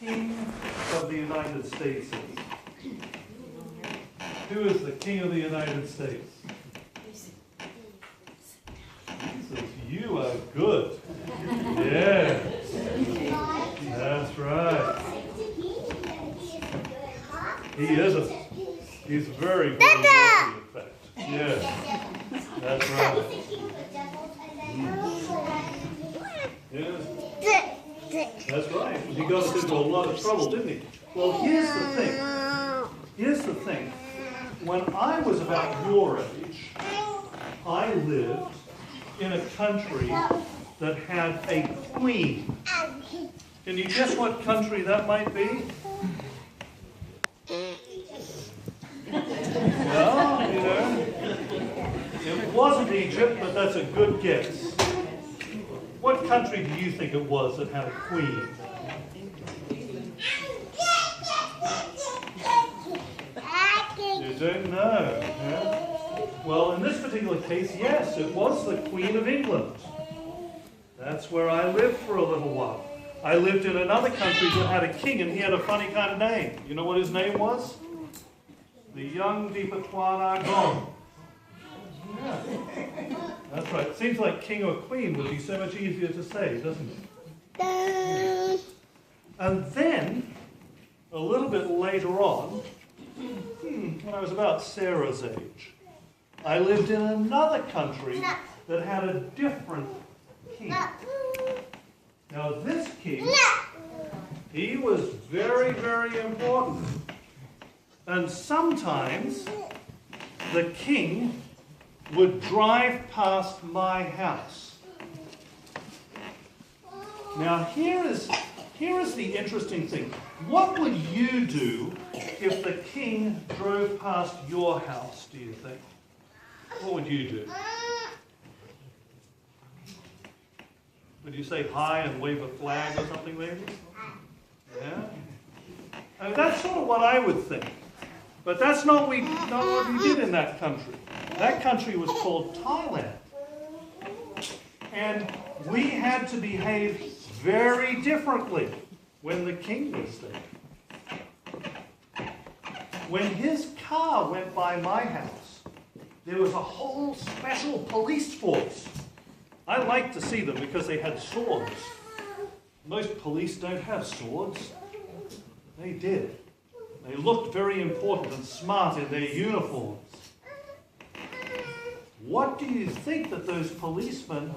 King of the United States is? Who is the King of the United States? Jesus, you are good. Yes. That's right. He isn't. He's very, very wealthy, in fact. Yes. That's right. Yes. That's right. He got us into a lot of trouble, didn't he? Well, here's the thing. Here's the thing. When I was about your age, I lived in a country that had a queen. Can you guess what country that might be? Well, you know, it wasn't Egypt, but that's a good guess. What country do you think it was that had a queen? You don't know. Yeah? Well, in this particular case, yes, it was the Queen of England. That's where I lived for a little while. I lived in another country that had a king, and he had a funny kind of name. You know what his name was? The Young Dipatwana Gong. Yeah. That's right. It seems like king or queen would be so much easier to say, doesn't it? Yeah. And then, a little bit later on, when I was about Sarah's age, I lived in another country that had a different king. Now this king, he was very, very important. And sometimes the king would drive past my house. Now here is the interesting thing. What would you do if the king drove past your house, do you think? What would you do? Would you say hi and wave a flag or something maybe? Yeah? I mean, that's sort of what I would think. But that's not what we did in that country. That country was called Thailand. And we had to behave very differently when the king was there. When his car went by my house, there was a whole special police force. I liked to see them because they had swords. Most police don't have swords. They did. They looked very important and smart in their uniforms. What do you think that those policemen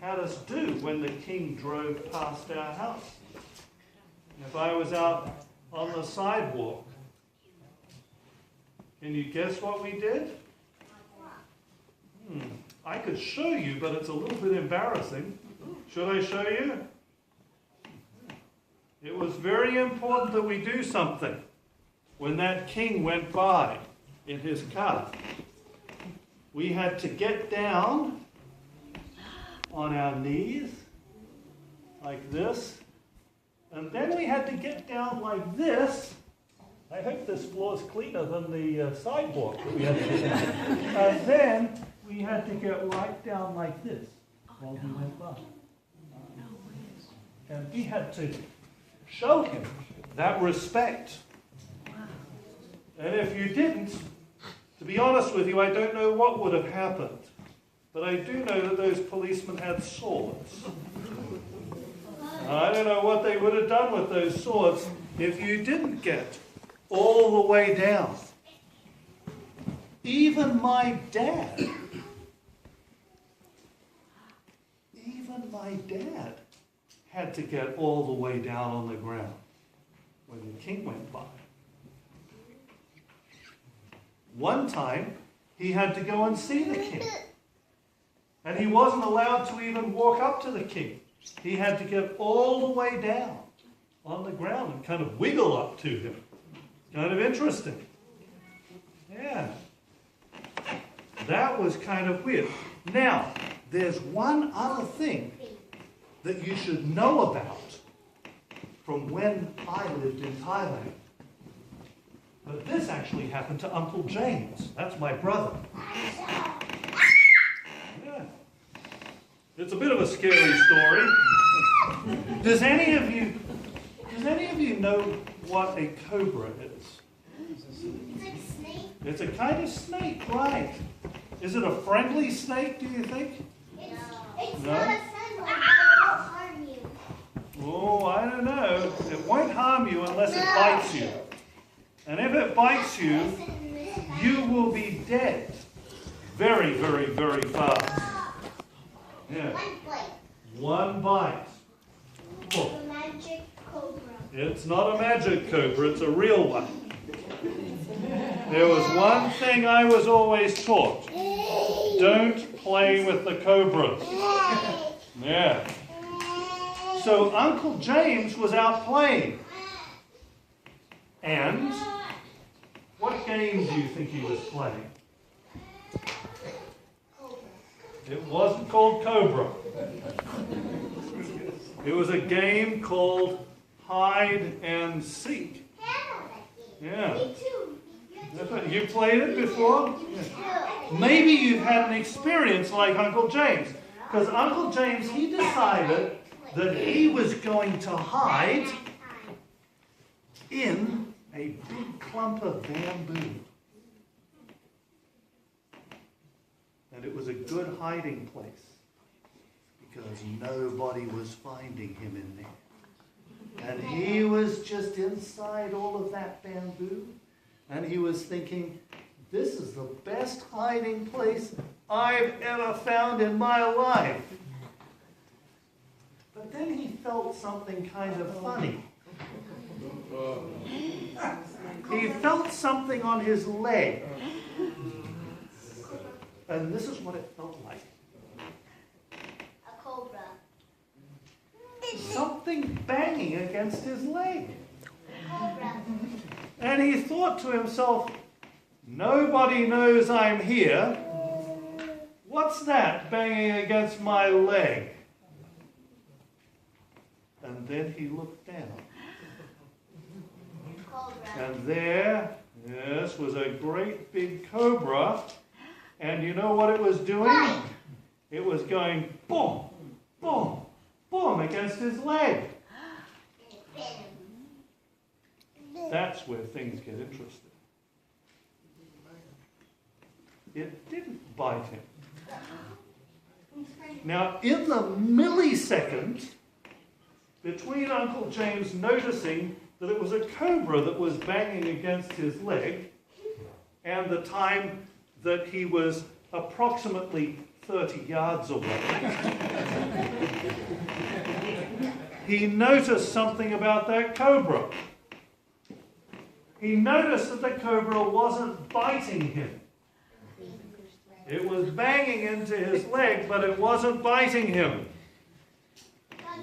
had us do when the king drove past our house? If I was out on the sidewalk, can you guess what we did? I could show you, but it's a little bit embarrassing. Should I show you? It was very important that we do something when that king went by in his car. We had to get down on our knees like this, and then we had to get down like this. I hope this floor is cleaner than the sidewalk that we had to get down. And then we had to get right down like this while he went by. And we had to show him that respect. And if you didn't, to be honest with you, I don't know what would have happened. But I do know that those policemen had swords. I don't know what they would have done with those swords if you didn't get all the way down. Even my dad had to get all the way down on the ground when the king went by. One time, he had to go and see the king. And he wasn't allowed to even walk up to the king. He had to get all the way down on the ground and kind of wiggle up to him. Kind of interesting. Yeah. That was kind of weird. Now, there's one other thing that you should know about from when I lived in Thailand. But this actually happened to Uncle James. That's my brother. Yeah. It's a bit of a scary story. Does any of you know what a cobra is? It's like a snake. It's a kind of snake, right? Is it a friendly snake, do you think? It's No? not a friendly, but it won't harm you. Oh, I don't know. It won't harm you unless it bites you. And if it bites you, you will be dead very, very, very fast. Yeah. One bite. One bite. Oh. The magic cobra. It's not a magic cobra, it's a real one. There was one thing I was always taught. Don't play with the cobras. Yeah. So Uncle James was out playing. And what game do you think he was playing? It wasn't called Cobra. It was a game called Hide and Seek. Yeah. Me too. That's right. You played it before? Yeah. Maybe you've had an experience like Uncle James. Because Uncle James, he decided that he was going to hide in a big clump of bamboo. And it was a good hiding place because nobody was finding him in there. And he was just inside all of that bamboo. And he was thinking, this is the best hiding place I've ever found in my life. But then he felt something kind of funny. He felt something on his leg. And this is what it felt like. A cobra. Something banging against his leg. Cobra. And he thought to himself, nobody knows I'm here. What's that banging against my leg? And then he looked down. Cobra. And there, yes, was a great big cobra. And you know what it was doing? It was going boom, boom, boom against his leg. That's where things get interesting. It didn't bite him. Now, in the millisecond between Uncle James noticing that it was a cobra that was banging against his leg and the time that he was approximately 30 yards away, he noticed something about that cobra. He noticed that the cobra wasn't biting him. It was banging into his leg, but it wasn't biting him.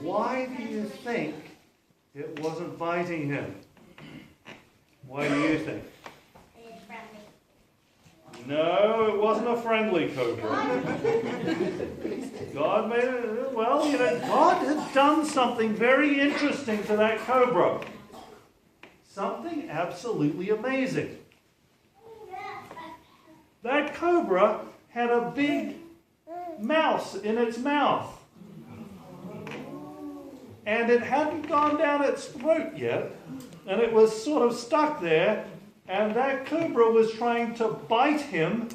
Why do you think it wasn't biting him? Why do you think? No, it wasn't a friendly cobra. God made it, well, you know, God had done something very interesting to that cobra. Something absolutely amazing. That cobra had a big mouse in its mouth. And it hadn't gone down its throat yet, and it was sort of stuck there, and that cobra was trying to bite him,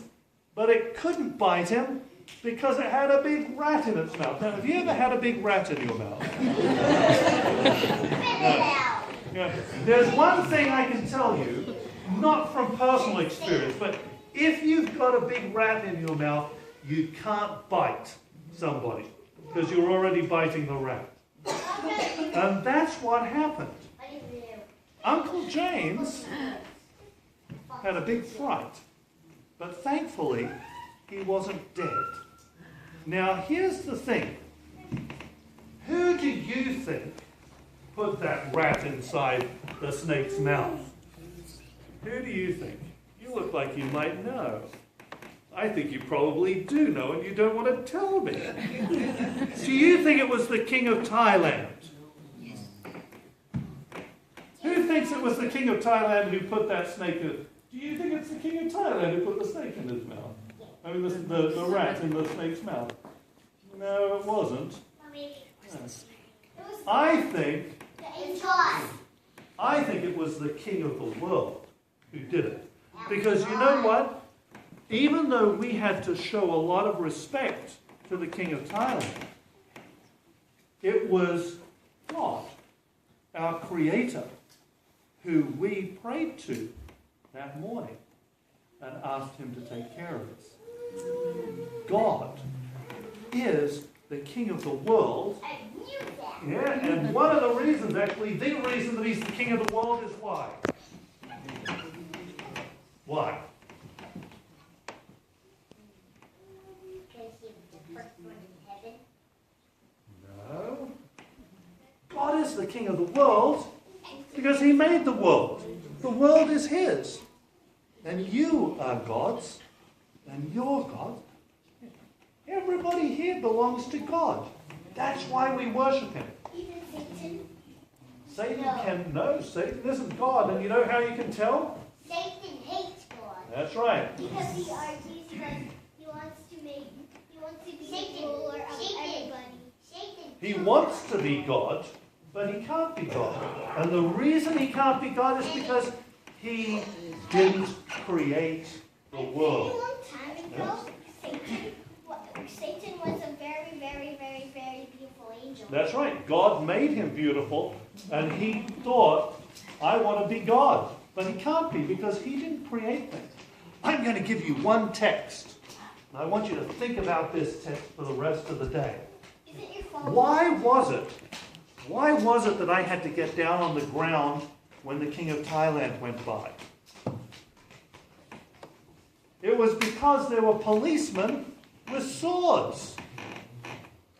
but it couldn't bite him because it had a big rat in its mouth. Now, have you ever had a big rat in your mouth? Yeah. There's one thing I can tell you, not from personal experience, but if you've got a big rat in your mouth, you can't bite somebody because you're already biting the rat. And that's what happened. Uncle James had a big fright, but thankfully he wasn't dead. Now here's the thing. Who do you think put that rat inside the snake's mouth? Who do you think? You look like you might know. I think you probably do know and you don't want to tell me. Do you think it was the King of Thailand? Who thinks it was the King of Thailand who put that snake in? Do you think it's the King of Thailand who put the snake in his mouth? I mean, the rat in the snake's mouth. No, it wasn't. No. I I think it was the king of the world who did it. Because you know what? Even though we had to show a lot of respect to the king of Thailand, it was God, our creator, who we prayed to that morning and asked him to take care of us. God is the king of the world. Yeah, and one of the reasons, actually, the reason that he's the king of the world is why? Why? Because he was the first one in heaven. No. God is the king of the world because he made the world. The world is his. And you are God's. And you're God. Everybody here belongs to God. That's why we worship him. Even Satan. Satan isn't God. And you know how you can tell? Satan hates God. That's right. Because he argues because he wants to be the ruler of everybody. He wants to be God, but he can't be God. And the reason he can't be God is because he didn't create the world. A long time ago, Satan was a very, very, very, very beautiful angel. That's right. God made him beautiful, and he thought, I want to be God. But he can't be because he didn't create things. I'm going to give you one text. And I want you to think about this text for the rest of the day. Is it your fault? Why was it that I had to get down on the ground when the king of Thailand went by? It was because there were policemen with swords.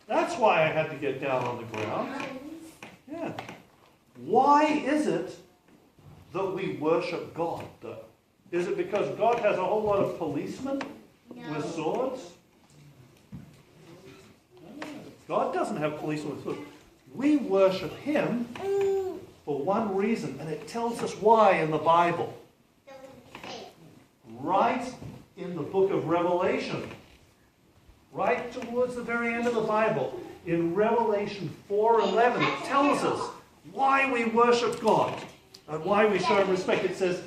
That's why I had to get down on the ground. Yeah. Why is it that we worship God, though? Is it because God has a whole lot of policemen with swords? No. God doesn't have policemen with swords. We worship him for one reason, and it tells us why in the Bible. Right in the book of Revelation. Right towards the very end of the Bible. In Revelation 4:11, it tells us why we worship God and why we show him respect. It says,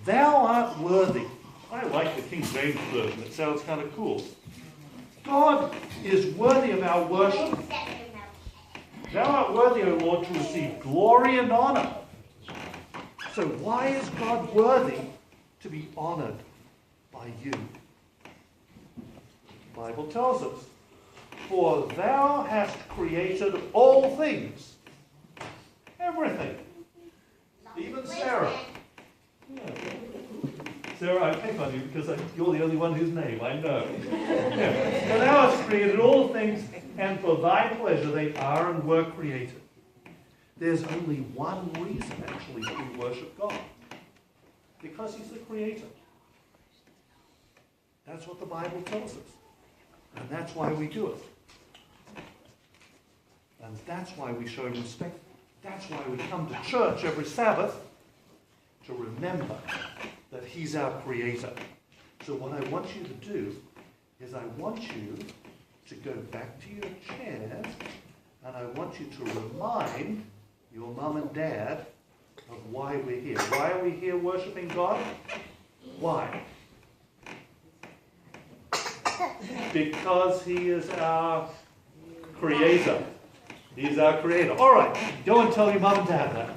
thou art worthy. I like the King James Version. It sounds kind of cool. God is worthy of our worship. Thou art worthy, O Lord, to receive glory and honor. So why is God worthy to be honored by you? The Bible tells us, for thou hast created all things. Everything. Even Sarah. Yeah. Sarah, I pick on you because you're the only one whose name I know. Yeah. For thou hast created all things, and for thy pleasure they are and were created. There's only one reason, actually, that we worship God. Because he's the creator. That's what the Bible tells us. And that's why we do it. And that's why we show respect. That's why we come to church every Sabbath, to remember that he's our creator. So what I want you to do is I want you to go back to your chairs, and I want you to remind your mum and dad of why we're here. Why are we here worshiping God? Why? Because he is our creator. He's our creator. All right, go and tell your mum and dad that.